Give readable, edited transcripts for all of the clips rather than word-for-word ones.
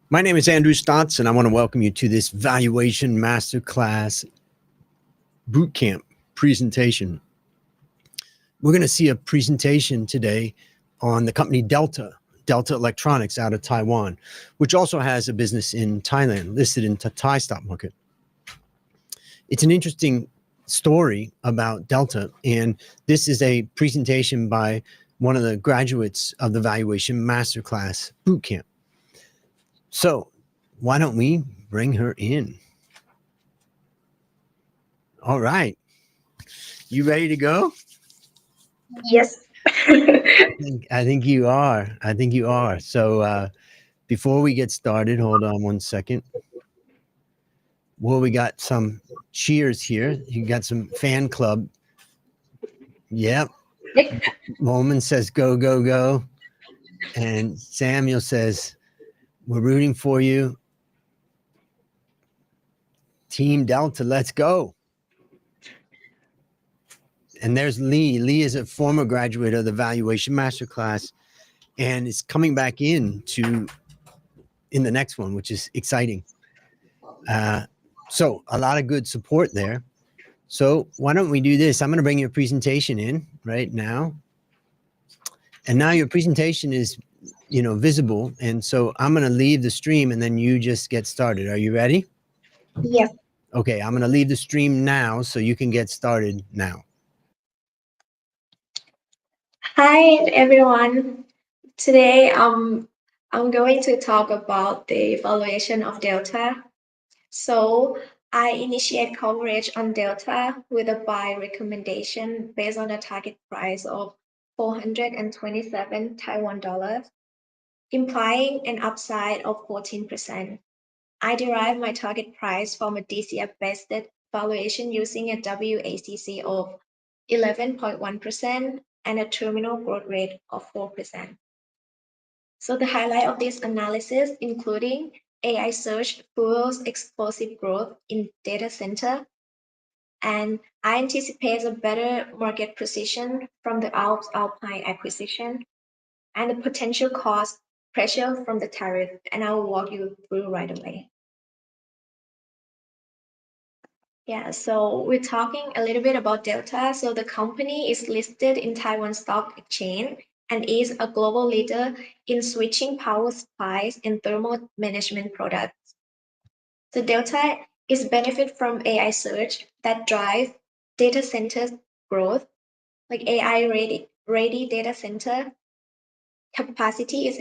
My name is Andrew Stotts, and I want to welcome you to this Valuation Masterclass Bootcamp presentation. We're going to see a presentation today on the company Delta Electronics out of Taiwan, which also has a business in Thailand, listed in the Thai stock market. It's an interesting story about Delta, and this is a presentation by one of the graduates of the Valuation Masterclass Bootcamp. So why don't we bring her in? All right. You ready to go? Yes. I think you are. I think you are. So before we get started, hold on one second. Well, we got some cheers here. You got some fan club. Yep. Moman says go, go, go. And Samuel says, we're rooting for you. Team Delta, let's go. And there's Lee. Lee is a former graduate of the Valuation Masterclass and is coming back in the next one, which is exciting. So a lot of good support there. So why don't we do this? I'm going to bring your presentation in right now. And now your presentation is, visible. And so I'm going to leave the stream and then you just get started. Are you ready? Yes. Okay, I'm going to leave the stream now so you can get started now. Hi everyone. Today I'm going to talk about the valuation of Delta. So I initiate coverage on Delta with a buy recommendation based on a target price of 427 Taiwan dollars, implying an upside of 14%. I derive my target price from a DCF-based valuation using a WACC of 11.1% and a terminal growth rate of 4%. So the highlight of this analysis, including AI search fuels explosive growth in data center, and I anticipate a better market position from the Alps Alpine acquisition and the potential cost pressure from the tariff, and I will walk you through right away. Yeah, so we're talking a little bit about Delta. So the company is listed in Taiwan Stock Exchange and is a global leader in switching power supplies and thermal management products. So Delta is benefit from AI search that drive data center growth, like AI ready data center capacity is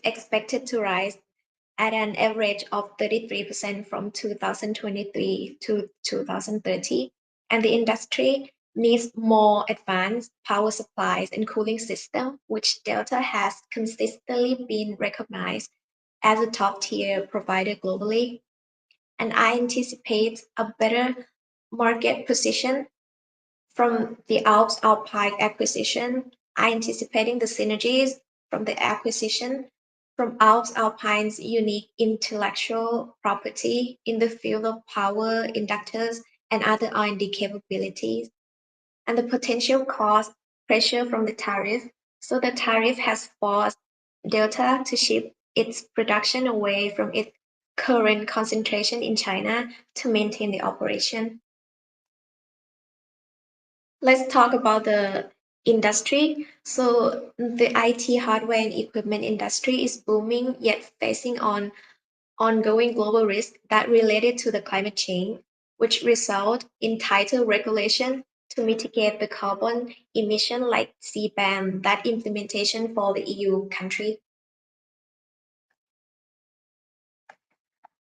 expected to rise at an average of 33% from 2023 to 2030, and the industry needs more advanced power supplies and cooling system, which Delta has consistently been recognized as a top-tier provider globally. And I anticipate a better market position from the Alps Alpine acquisition. I anticipating the synergies from the acquisition from Alps Alpine's unique intellectual property in the field of power inductors and other R&D capabilities, and the potential cost pressure from the tariff. So the tariff has forced Delta to shift its production away from its current concentration in China to maintain the operation. Let's talk about the industry. So the IT hardware and equipment industry is booming yet facing on ongoing global risk that related to the climate change, which result in tighter regulation to mitigate the carbon emission like CBAM that implementation for the EU country.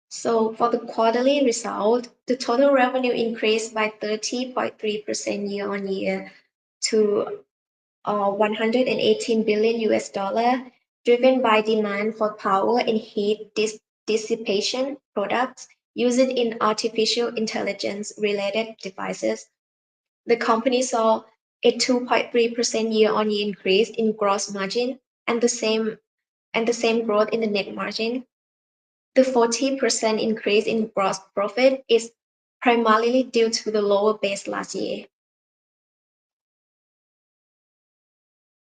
So for the quarterly result, the total revenue increased by 30.3% year on year to 118 billion US dollar, driven by demand for power and heat dissipation products used in artificial intelligence related devices. The company saw a 2.3% year-on-year increase in gross margin and the same growth in the net margin. The 40% increase in gross profit is primarily due to the lower base last year.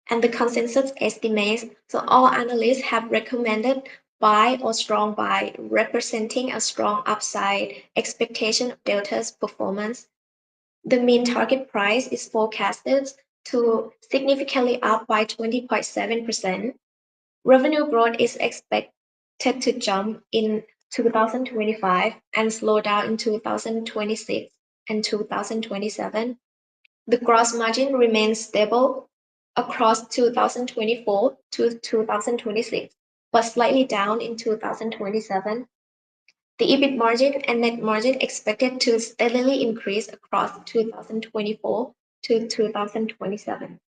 And the consensus estimates, so all analysts have recommended buy or strong buy, representing a strong upside expectation of Delta's performance. The mean target price is forecasted to significantly up by 20.7%. Revenue growth is expected to jump in 2025 and slow down in 2026 and 2027. The gross margin remains stable across 2024 to 2026, but slightly down in 2027. The EBIT margin and net margin expected to steadily increase across 2024 to 2027.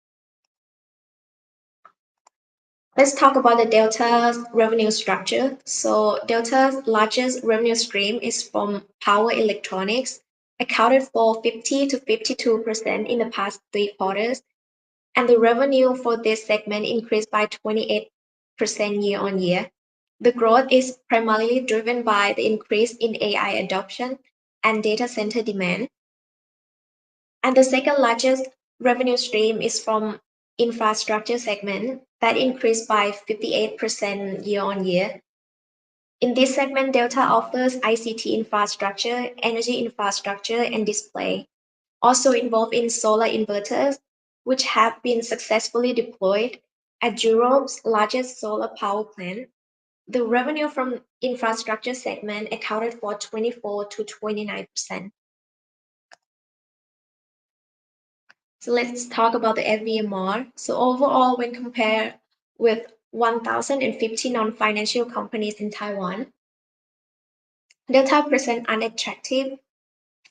Let's talk about the Delta's revenue structure. So Delta's largest revenue stream is from power electronics, accounted for 50 to 52% in the past 3 quarters, and the revenue for this segment increased by 28% year on year. The growth is primarily driven by the increase in AI adoption and data center demand. And the second largest revenue stream is from infrastructure segment that increased by 58% year on year. In this segment, Delta offers ICT infrastructure, energy infrastructure, and display, also involved in solar inverters, which have been successfully deployed at Europe's largest solar power plant. The revenue from infrastructure segment accounted for 24 to 29%. So let's talk about the FVMR. So overall, when compared with 1,050 non-financial companies in Taiwan, Delta present unattractive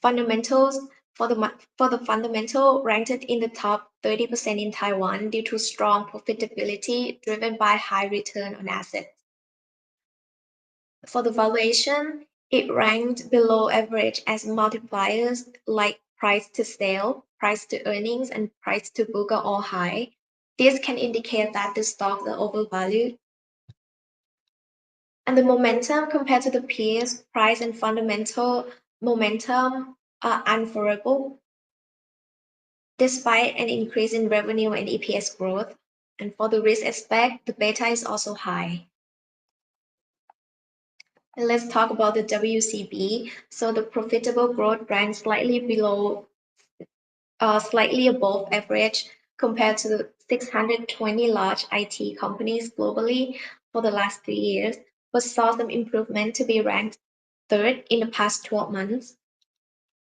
fundamentals for the fundamental ranked in the top 30% in Taiwan due to strong profitability driven by high return on assets. For the valuation, it ranked below average as multipliers like price to sale, price to earnings, and price to book are all high. This can indicate that the stocks are overvalued. And the momentum compared to the peers, price and fundamental momentum are unfavorable despite an increase in revenue and EPS growth. And for the risk aspect, the beta is also high. And let's talk about the WCB. So the profitable growth ranked slightly above average compared to the 620 large IT companies globally for the last 3 years, but saw some improvement to be ranked third in the past 12 months.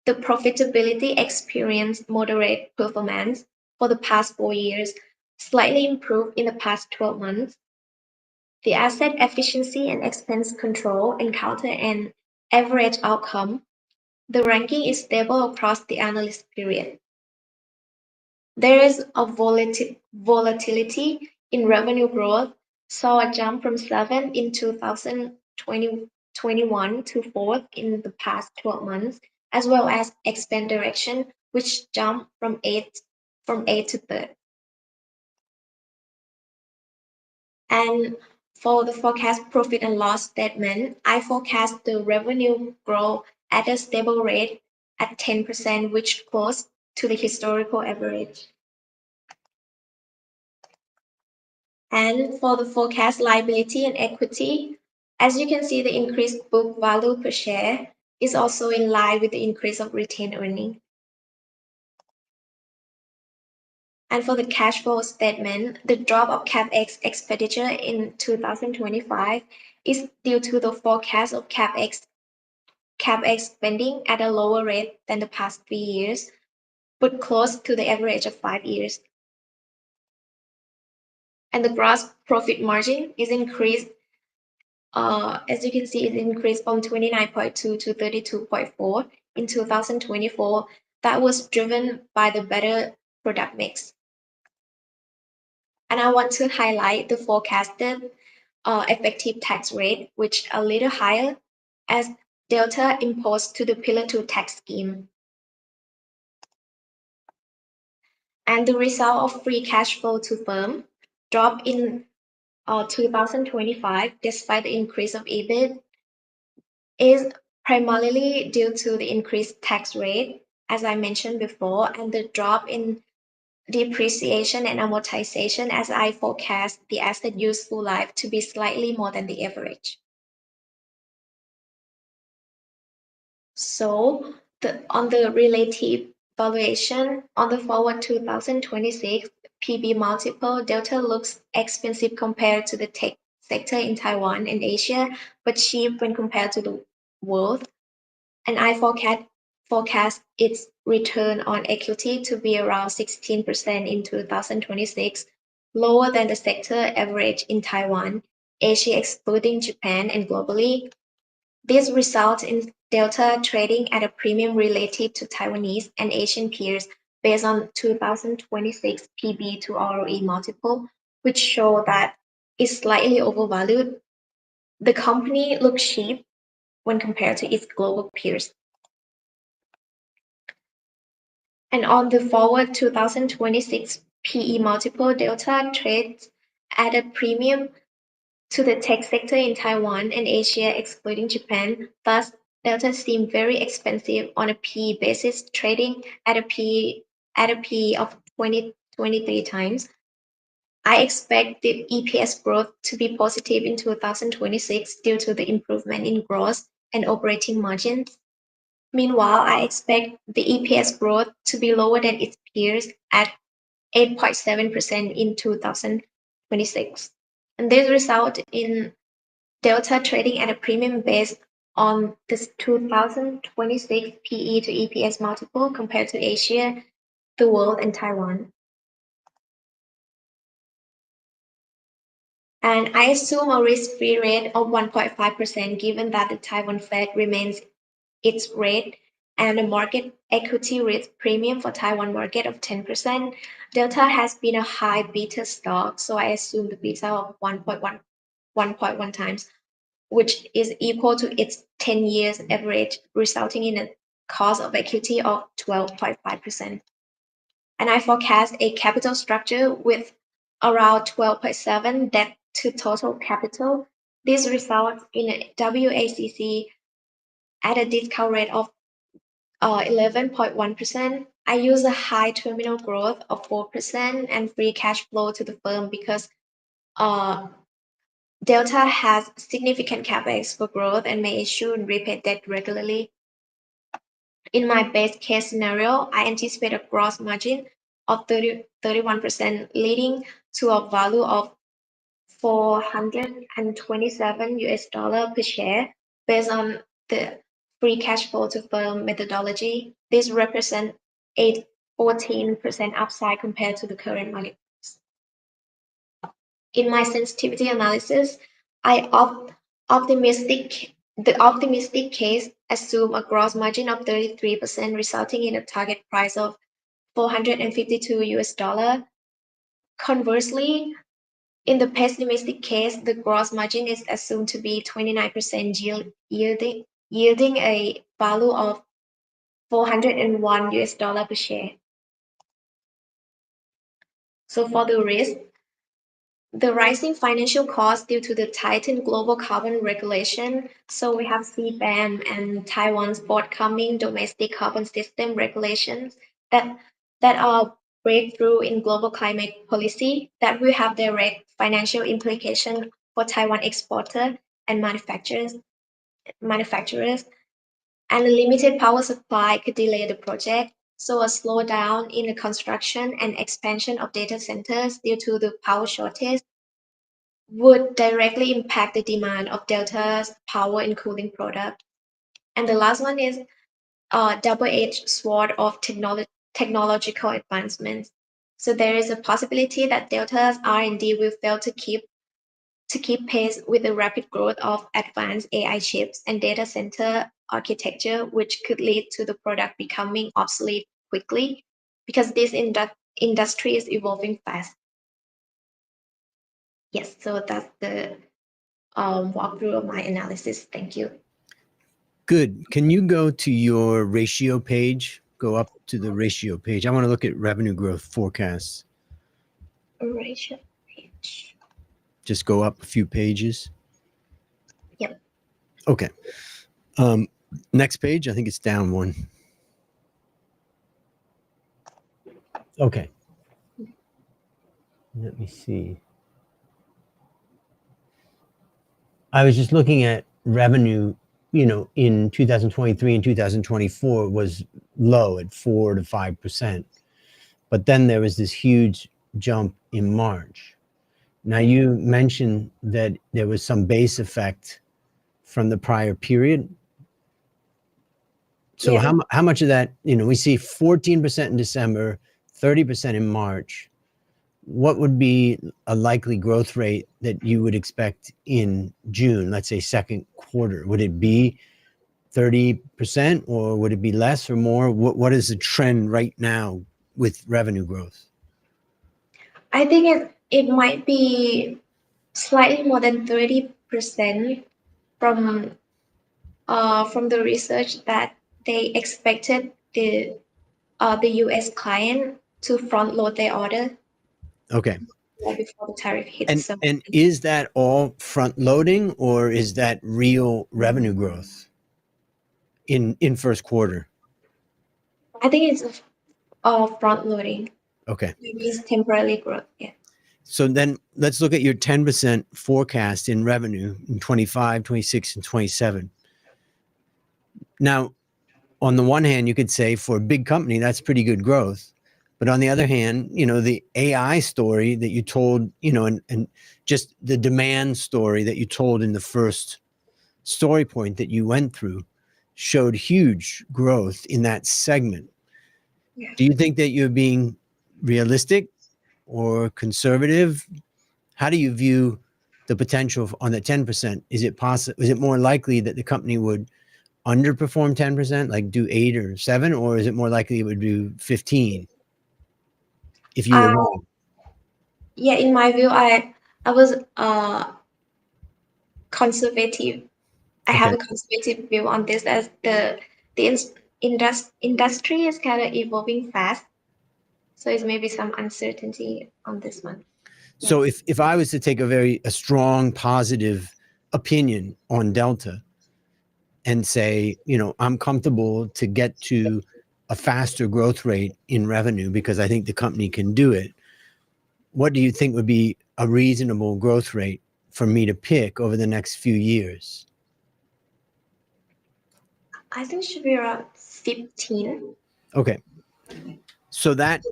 The profitability experienced moderate performance for the past 4 years, slightly improved in the past 12 months. The asset efficiency and expense control encounter an average outcome. The ranking is stable across the analyst period. There is a volatility in revenue growth, saw a jump from 7 in 2021 to 4th in the past 12 months, as well as expand direction, which jumped from 8 to 3rd. And for the forecast profit and loss statement, I forecast the revenue grow at a stable rate at 10%, which close to the historical average. And for the forecast liability and equity, as you can see, the increased book value per share is also in line with the increase of retained earnings. And for the cash flow statement, the drop of CapEx expenditure in 2025 is due to the forecast of CapEx spending at a lower rate than the past 3 years, but close to the average of 5 years. And the gross profit margin is increased, as you can see, it increased from 29.2 to 32.4 in 2024. That was driven by the better product mix. And I want to highlight the forecasted effective tax rate, which a little higher as Delta imposed to the Pillar 2 tax scheme. And the result of free cash flow to firm dropped in 2025 despite the increase of EBIT is primarily due to the increased tax rate, as I mentioned before, and the drop in depreciation and amortization, as I forecast the asset useful life to be slightly more than the average. So on the relative valuation, on the forward 2026 PB multiple, Delta looks expensive compared to the tech sector in Taiwan and Asia, but cheap when compared to the world. And I forecast its return on equity to be around 16% in 2026, lower than the sector average in Taiwan, Asia excluding Japan, and globally. This results in Delta trading at a premium relative to Taiwanese and Asian peers based on 2026 PB to ROE multiple, which show that it's slightly overvalued. The company looks cheap when compared to its global peers. And on the forward 2026 PE multiple, Delta trades at a premium to the tech sector in Taiwan and Asia, excluding Japan. Thus, Delta seems very expensive on a PE basis, trading at a PE of 23 times. I expect the EPS growth to be positive in 2026 due to the improvement in gross and operating margins. Meanwhile, I expect the EPS growth to be lower than its peers at 8.7% in 2026. And this results in Delta trading at a premium based on this 2026 PE to EPS multiple compared to Asia, the world, and Taiwan. And I assume a risk-free rate of 1.5% given that the Taiwan Fed remains its rate and a market equity risk premium for Taiwan market of 10%. Delta has been a high beta stock, so I assume the beta of 1.1 times, which is equal to its 10 years average, resulting in a cost of equity of 12.5%. And I forecast a capital structure with around 12.7 debt to total capital. This results in a WACC at a discount rate of 11.1%. I use a high terminal growth of 4% and free cash flow to the firm because Delta has significant capex for growth and may issue and repay debt regularly. In my best case scenario, I anticipate a gross margin of 31%, leading to a value of $427 per share based on the free cash flow to firm methodology. This represents a 14% upside compared to the current market price. In my sensitivity analysis, the optimistic case assume a gross margin of 33%, resulting in a target price of $452. Conversely, in the pessimistic case, the gross margin is assumed to be 29%, yielding a value of $401 per share. So for the risk, the rising financial costs due to the tightened global carbon regulation. So we have CBAM and Taiwan's forthcoming domestic carbon system regulations that are breakthrough in global climate policy that will have direct financial implication for Taiwan exporters and manufacturers. And a limited power supply could delay the project. So a slowdown in the construction and expansion of data centers due to the power shortage would directly impact the demand of Delta's power and cooling product. And the last one is a double-edged sword of technological advancements. So there is a possibility that Delta's R&D will fail to keep pace with the rapid growth of advanced AI chips and data center architecture, which could lead to the product becoming obsolete quickly because this industry is evolving fast. Yes, so that's the walkthrough of my analysis. Thank you. Good. Can you go to your ratio page? Go up to the ratio page. I want to look at revenue growth forecasts. Ratio page. Just go up a few pages. Yep. Okay. Next page, I think it's down one. Okay. Let me see. I was just looking at revenue, in 2023 and 2024 was low at 4 to 5%. But then there was this huge jump in March. Now, you mentioned that there was some base effect from the prior period. So Yeah. how much of that, we see 14% in December, 30% in March. What would be a likely growth rate that you would expect in June, let's say second quarter? Would it be 30% or would it be less or more? What is the trend right now with revenue growth? I think it might be slightly more than 30% from from the research that they expected the US client to front load their order Okay. right before the tariff hits. And is that all front loading or is that real revenue growth in first quarter? I think it's front loading. Okay. Maybe it's temporary growth. Yeah. So then let's look at your 10% forecast in revenue in 25, 26, and 27. Now, on the one hand, you could say for a big company, that's pretty good growth. But on the other hand, the AI story that you told, and just the demand story that you told in the first story point that you went through showed huge growth in that segment. Yeah. Do you think that you're being realistic or conservative? How do you view the potential on the 10%? Is it more likely that the company would underperform 10%, like do 8 or 7, or is it more likely it would do 15 if you were wrong? Yeah, in my view, I was conservative. I have Okay. a conservative view on this as industry is kind of evolving fast. So it's maybe some uncertainty on this one. So if I was to take a strong positive opinion on Delta and say, I'm comfortable to get to a faster growth rate in revenue because I think the company can do it, what do you think would be a reasonable growth rate for me to pick over the next few years? I think it should be around 15. Okay. So that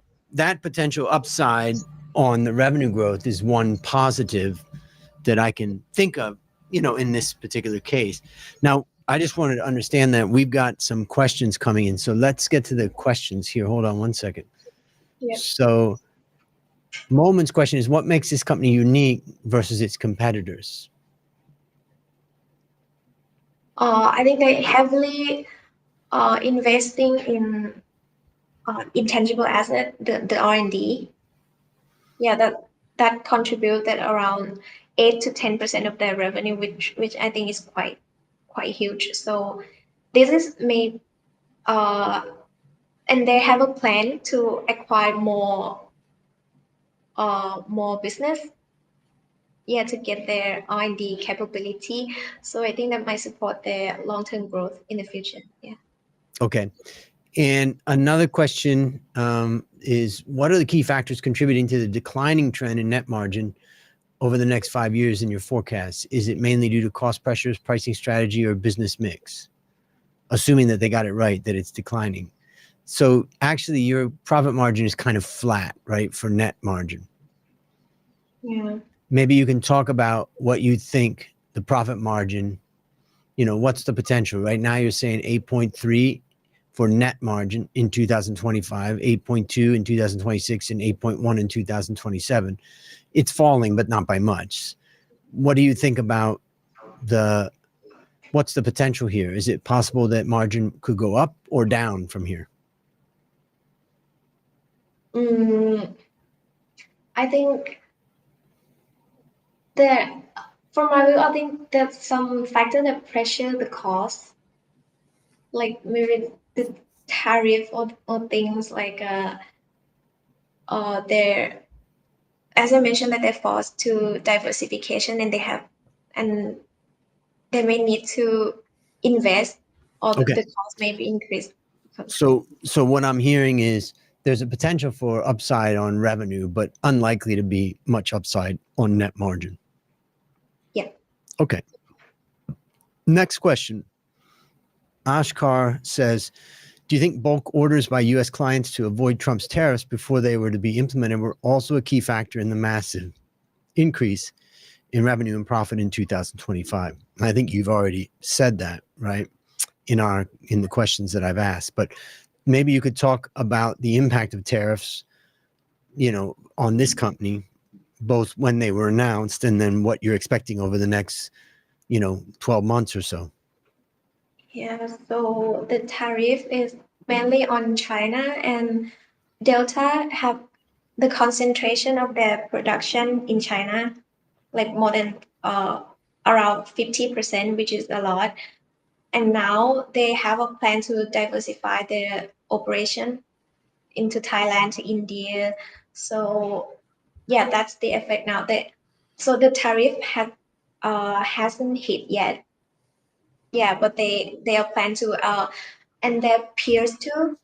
potential upside on the revenue growth is one positive that I can think of, in this particular case. Now, I just wanted to understand that we've got some questions coming in. So let's get to the questions here. Hold on one second. Yeah. So Moment's question is, what makes this company unique versus its competitors? I think they heavily investing in intangible asset, the R&D. Yeah, that contributed around 8 to 10% of their revenue, which I think is quite huge. So this is made and they have a plan to acquire more business, yeah, to get their R&D capability. So I think that might support their long-term growth in the future. Yeah. Okay. And another question is, what are the key factors contributing to the declining trend in net margin over the next 5 years in your forecast? Is it mainly due to cost pressures, pricing strategy, or business mix? Assuming that they got it right, that it's declining. So actually your profit margin is kind of flat, right, for net margin. Yeah. Maybe you can talk about what you think the profit margin, what's the potential? Right now you're saying 8.3 for net margin in 2025, 8.2 in 2026, and 8.1 in 2027. It's falling, but not by much. What do you think about what's the potential here? Is it possible that margin could go up or down from here? I think that from my view, I think there's some factor that pressure the cost, like maybe the tariff or things like they're, as I mentioned, that they're forced to diversification and they may need to invest or Okay. the cost may be increased. So what I'm hearing is there's a potential for upside on revenue, but unlikely to be much upside on net margin. Yeah. Okay. Next question. Ashkar says, do you think bulk orders by U.S. clients to avoid Trump's tariffs before they were to be implemented were also a key factor in the massive increase in revenue and profit in 2025? I think you've already said that, right, in the questions that I've asked. But maybe you could talk about the impact of tariffs, on this company, both when they were announced and then what you're expecting over the next, 12 months or so. Yeah, so the tariff is mainly on China, and Delta have the concentration of their production in China, like more than around 50%, which is a lot. And now they have a plan to diversify their operation into Thailand to India. So yeah, that's the effect now. So the tariff hasn't hit yet. Yeah, but they are plan to and their peers too.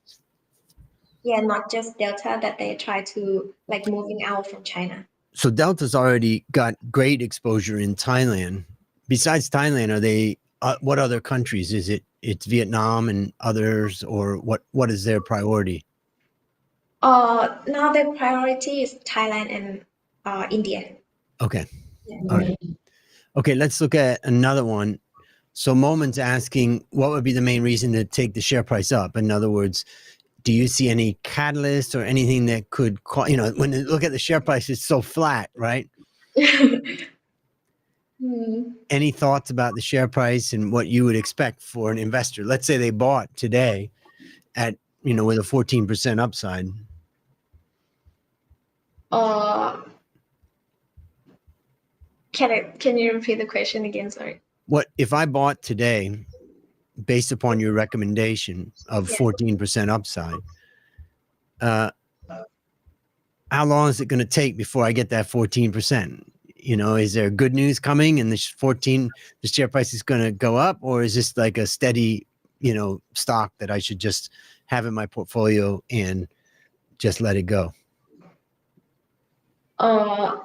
Yeah, not just Delta, that they try to like moving out from China. So Delta's already got great exposure in Thailand. Besides Thailand, are they? What other countries? Is it's Vietnam and others, or what is their priority? Now their priority is Thailand and India. Okay. Yeah. All right. Okay, let's look at another one. So Moment's asking, what would be the main reason to take the share price up? In other words, do you see any catalyst or anything that could cause, when you look at the share price, it's so flat, right? Any thoughts about the share price and what you would expect for an investor? Let's say they bought today at, with a 14% upside. Can you repeat the question again? Sorry. What if I bought today based upon your recommendation of 14% upside? How long is it going to take before I get that 14%? Is there good news coming and the share price is going to go up, or is this like a steady, stock that I should just have in my portfolio and just let it go? I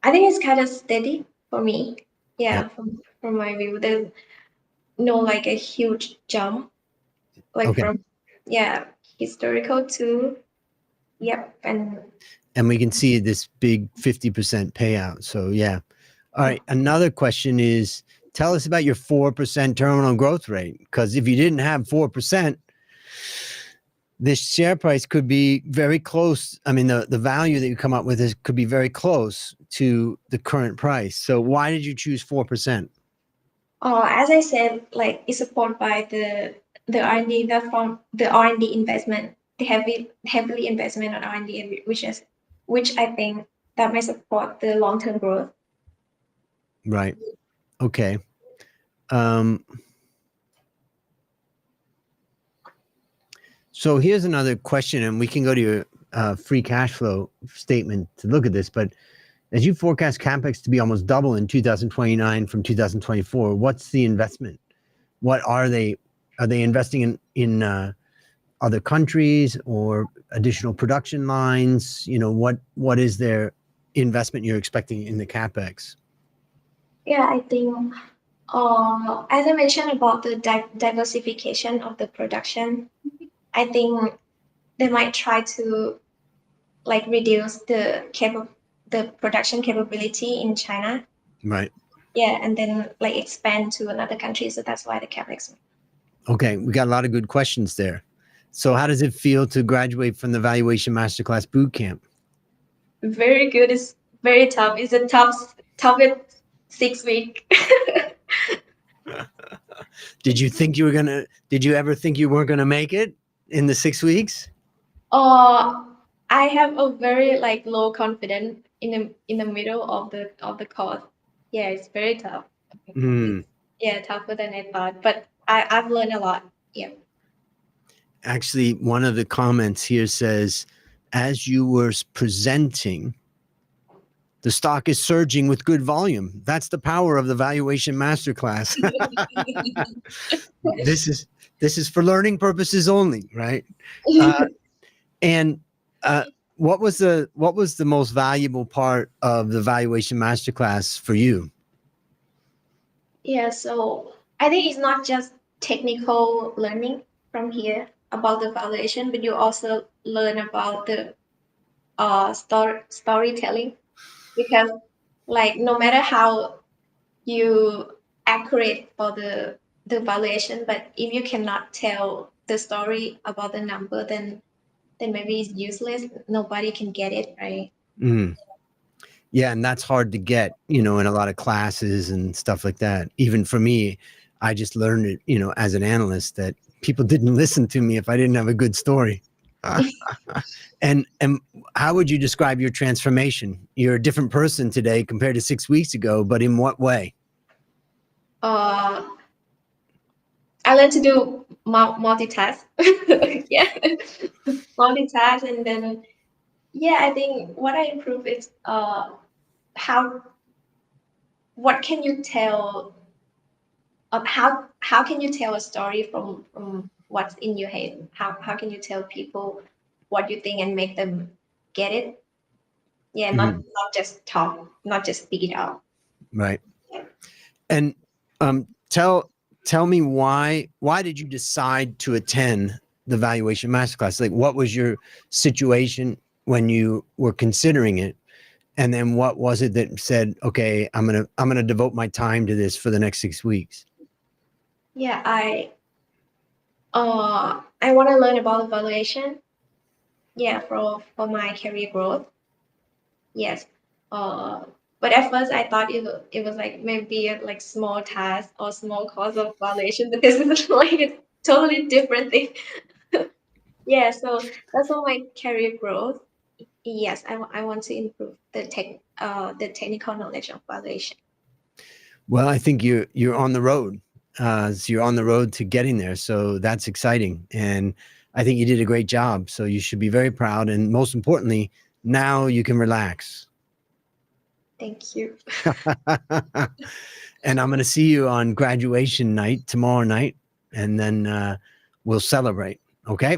think it's kind of steady for me. Yeah, from my view, there's no like a huge jump, like from historical to and we can see this big 50% payout. So yeah. All right. Another question is, tell us about your 4% terminal growth rate, because if you didn't have 4%, this share price could be very close. I mean, the value that you come up with could be very close to the current price. So why did you choose 4%? As I said, like it's supported by the R&D, from the R&D investment, the heavily investment on R&D, which I think that may support the long-term growth. Right. Okay. So here's another question, and we can go to your free cash flow statement to look at this. But as you forecast CapEx to be almost double in 2029 from 2024, what's the investment? What are they? Are they investing in other countries or additional production lines? What is their investment you're expecting in the CapEx? Yeah, I think as I mentioned about the diversification of the production, I think they might try to like reduce the production capability in China. Right. Yeah, and then like expand to another country. So that's why the CapEx. Okay, we got a lot of good questions there. So how does it feel to graduate from the Valuation Masterclass Bootcamp? Very good. It's very tough. It's a toughest 6 week. Did you ever think you weren't gonna make it in the 6 weeks? I have a very like low confidence in the middle of the course. Yeah, it's very tough. Yeah, tougher than I thought, but I've learned a lot. Yeah. Actually, one of the comments here says, as you were presenting, the stock is surging with good volume. That's the power of the Valuation Masterclass. This is for learning purposes only, right? And What was the most valuable part of the valuation masterclass for you? Yeah, so I think it's not just technical learning from here about the valuation, but you also learn about the storytelling, because like no matter how you accurate for the valuation, but if you cannot tell the story about the number, then maybe it's useless. Nobody can get it, right? Mm. Yeah, and that's hard to get, in a lot of classes and stuff like that. Even for me, I just learned it, as an analyst, that people didn't listen to me if I didn't have a good story. And how would you describe your transformation? You're a different person today compared to 6 weeks ago, but in what way? Uh, I learned to do multitask. Yeah, multitask, and then yeah, I think what I improve is how what can you tell how can you tell a story from what's in your head? How can you tell people what you think and make them get it? Yeah, Mhm. not just talk, not just speak it out. Right. And tell me why did you decide to attend the valuation masterclass? Like, what was your situation when you were considering it? And then what was it that said, okay, I'm gonna devote my time to this for the next 6 weeks? Yeah, I want to learn about evaluation. Yeah, for my career growth. Yes. Uh, but at first I thought it was like maybe a like small task or small cause of violation, but this is like a totally different thing. Yeah, so that's all my career growth. Yes, I want to improve the technical knowledge of valuation. Well, I think you're on the road. So you're on the road to getting there. So that's exciting. And I think you did a great job. So you should be very proud. And most importantly, now you can relax. Thank you. And I'm going to see you on graduation night tomorrow night. And then we'll celebrate. Okay.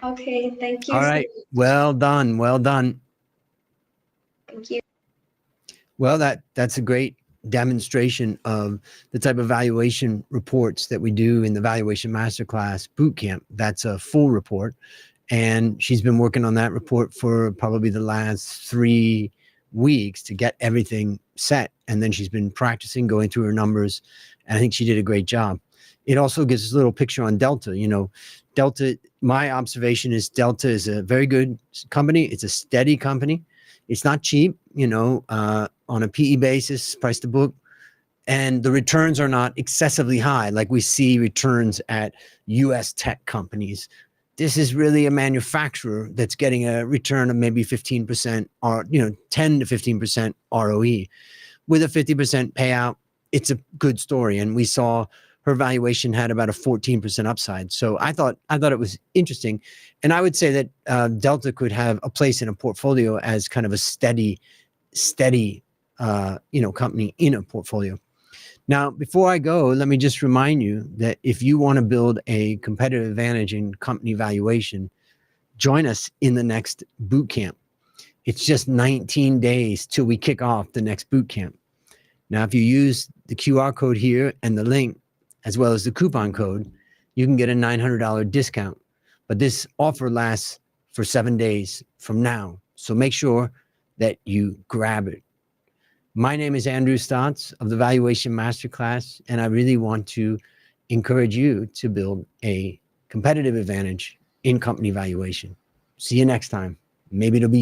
Okay, thank you All so right. much. Well done. Well done. Thank you. Well, that's a great demonstration of the type of valuation reports that we do in the Valuation Masterclass Bootcamp. That's a full report. And she's been working on that report for probably the last 3 weeks to get everything set. And then she's been practicing going through her numbers. And I think she did a great job. It also gives us a little picture on Delta. Delta, my observation is Delta is a very good company. It's a steady company. It's not cheap, on a PE basis, price to book. And the returns are not excessively high, like we see returns at US tech companies. This is really a manufacturer that's getting a return of maybe 15% or 10 to 15% ROE with a 50% payout. It's a good story. And we saw her valuation had about a 14% upside. So I thought it was interesting. And I would say that Delta could have a place in a portfolio as kind of a steady company in a portfolio. Now, before I go, let me just remind you that if you want to build a competitive advantage in company valuation, join us in the next boot camp. It's just 19 days till we kick off the next boot camp. Now, if you use the QR code here and the link, as well as the coupon code, you can get a $900 discount. But this offer lasts for 7 days from now. So make sure that you grab it. My name is Andrew Stotz of the Valuation Masterclass, and I really want to encourage you to build a competitive advantage in company valuation. See you next time. Maybe it'll be